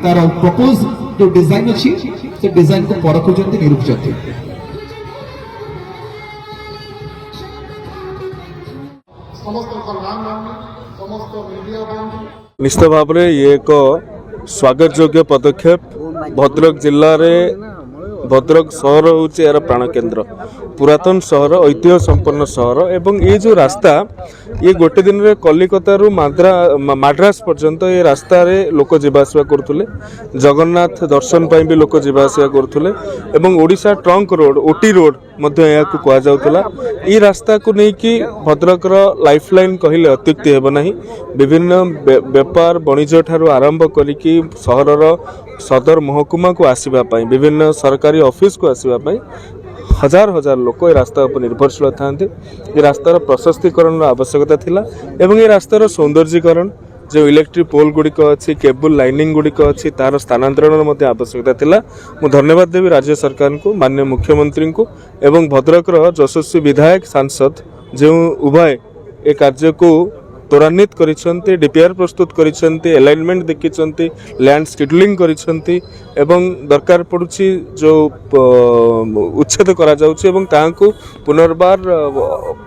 तार प्रपोज जो डिजाइन अच्छी से डिजाइन को परखुंट निरूपुंट निश्चित भाव में ये एक स्वागत योग्य पदक्षेप भद्रक जिले में भद्रक सहर हूँ यार प्राण केन्द्र पुरातन सहर ऐतिह्य संपन्न सहर एवं ये जो रास्ता ये गोटे दिन में कलिकता रू माड्रास पर्यंत ये रास्ता रे लोक जीवासवा करथुले जगन्नाथ दर्शन भी लोक जीवासवा करथुले एवं Odisha trunk road OT road मध्य या कह जाउतला ई रास्ता को नहीं कि भद्रक लाइफलाइन कहले अत्युक्ति हेब नहीं विभिन्न व्यापार वाणिज्य ठारू आरंभ करिकी सहरर सदर महकुमा को आसीबा पई विभिन्न सरकारी ऑफिस को आसीबा पई हजार हजार लोक ये रास्ता पर निर्भरशील था ये रास्तार प्रशस्तीकरण आवश्यकता थिला एवं ये रास्तार सौंदर्यीकरण जो इलेक्ट्रिक पोल गुड़िक अच्छी केबल लाइनिंग गुड़िक अच्छी तार स्थानांतरण आवश्यकता थिला मु धन्यवाद देवी राज्य सरकार को माननीय मुख्यमंत्री को एवं भद्रक यशस्वी विधायक सांसद जो उभय ए कार्य को त्वरान्वित करिसेंती डीपीआर प्रस्तुत करिसेंती अलाइनमेंट देखिसेंती लैंड शेड्यूलिंग करिसेंती एवं दरकार पड़ुछि जो उच्छेद करा जाउछि एवं तांको पुनर्बार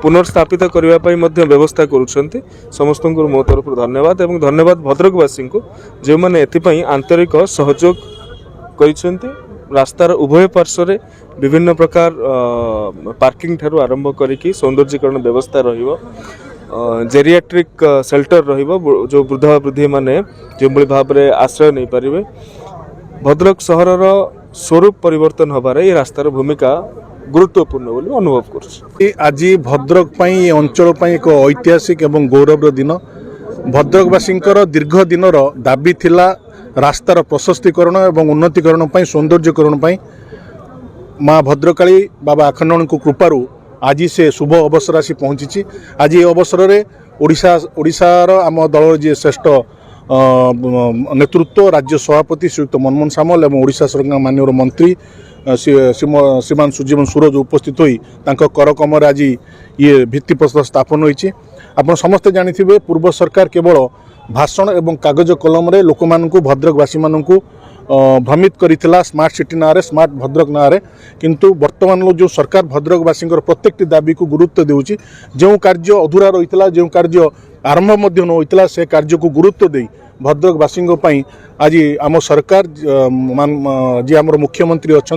पुनर्स्थापित करबा पई मध्य व्यवस्था करूछंती समस्त को मो तरफ धन्यवाद एवं धन्यवाद भद्रकवासी को जो माने एथि पई आंतरिक सहयोग करिसेंती रास्तार उभय पार्श्व रे विभिन्न प्रकार पार्किंग ठारू आरंभ करिकी सौंदर्यीकरण व्यवस्था रहिबो जेरियाट्रिक सेल्टर रहिबो जो वृद्धा वृद्धि माने जो भाव में आश्रय नहीं पारिबे भद्रक सहरर स्वरूप परिवर्तन हबारे ये रास्तार भूमिका गुरुत्वपूर्ण बोली अनुभव कर आज भद्रक पई अंचल पई एक ऐतिहासिक एवं गौरव दिन भद्रकवासी दीर्घ दिन दाबी थिला रास्तार प्रशस्तीकरण एवं उन्नतीकरण पई सौंदर्यकरण पई माँ भद्रकाली बाबा आखंडन को कृपारू आज से शुभ अवसर आसी पहुँची आज ये अवसर में ओडिशार आम दल जी श्रेष्ठ नेतृत्व राज्य सभापति श्रीयुक्त मनमोहन सामल एवं ओडिशा सरकार माननीय मंत्री श्रीमान सुजीवन सूरज उपस्थित होई तांको कर कमर आज ये भित्तिप्रस्तर स्थापन होईछि। आपण समस्ते जानिथिबे पूर्व सरकार केवल भाषण एवं कागज कलम रे लोक मानकु भद्रकवासी मानकु भ्रमित करिथिला स्मार्ट सिटी नारे स्मार्ट भद्रक नारे किंतु वर्तमान जो सरकार भद्रकवासी प्रत्येक दाबी को गुरुत्व देउछि जो कार्य अधूरा रहितला जो कार्य आरंभ मध्य न होइतला से कार्य को गुरुत्व देई भद्रकवासी आज आम सरकार जी आम मुख्यमंत्री अच्छा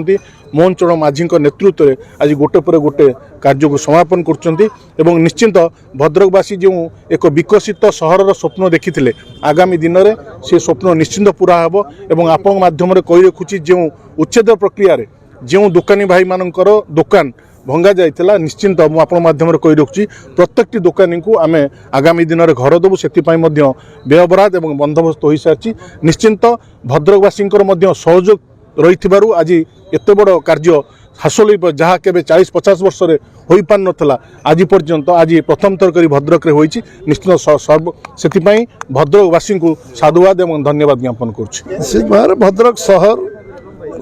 मोहन चरण माझी नेतृत्व में आज गोटे पर गोटे कार्य को समापन कर निश्चिंत भद्रकवासी जो एक विकसित सहर स्वप्न देखी आगामी दिन में से स्वप्न निश्चिंत पूरा हे और आपण माध्यम कही रखुची जो उच्छेद प्रक्रिया जो दुकानी भाई मानकर दुकान भंगा जाइला निश्चिंत मुझे माध्यम कही रखुची प्रत्येक दुकानी को आम आगामी दिन में घर देवु से व्ययबराद और बंदोबस्त हो सारी निश्चिंत भद्रकवासी सहयोग रही आज एत बड़ कार्य हासिल जहाँ के 40-50 वर्ष हो पार नाला आज पर्यंत आज प्रथम थर कर भद्रक निश्चित से भद्रकवासी को साधुवाद और धन्यवाद ज्ञापन कर भद्रक सहर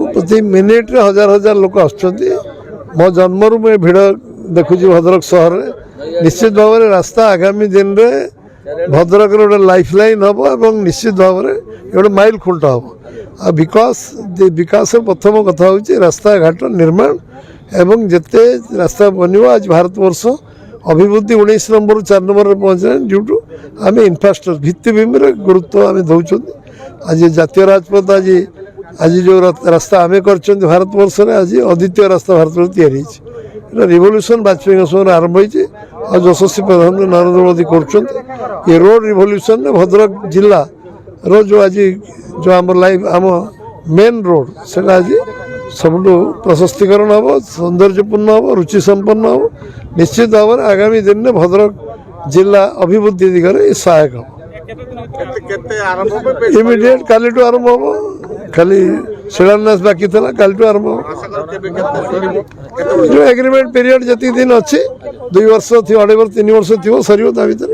प्रति मिनिट रे हजार हजार लोक आसुच्चंती मो जन्मरू मैं भिड़ देखुची भद्रक सहर में निश्चित भाव में रास्ता आगामी दिन में भद्रक गोटे लाइफलाइन हम और निश्चित भाव में गोटे माइल खुंट हम विकास प्रथम कथा हूँ रास्ता घाट निर्माण एवं जिते रास्ता बनो आज भारत वर्ष अभिवृद्धि 19 नंबर 4 नंबर में पहुँचे ड्यू टू आम इनफ्रास्ट्रक्चर भित्तिभूमि गुरुत्व आम दौरान आज जातीय राजपथ आज जो रास्ता आम कर भारत वर्ष में आज अद्वितीय रास्ता भारत वर्ष या रिवोल्यूशन वाजपेयी समय आरंभ होती और यशस्वी प्रधानमंत्री नरेंद्र मोदी कर रोड रिवोल्यूशन में भद्रक जिला रो जो आज जो आम लाइफ आम मेन रोड से आज सब प्रशस्तीकरण हम सौंदर्यपूर्ण हम रुचि संपन्न हम निश्चित भाव में आगामी दिन में भद्रक जिला अभिवृद्धि दिगरे सहायक हम इमिडिएट काली आरंभ हम खाली शिलान्यास बाकी था काली आरंभ जो एग्रीमेंट पीरियड जी दिन अच्छी 2 वर्ष थी 2.5 वर्ष 3 वर्ष थी सर भितर।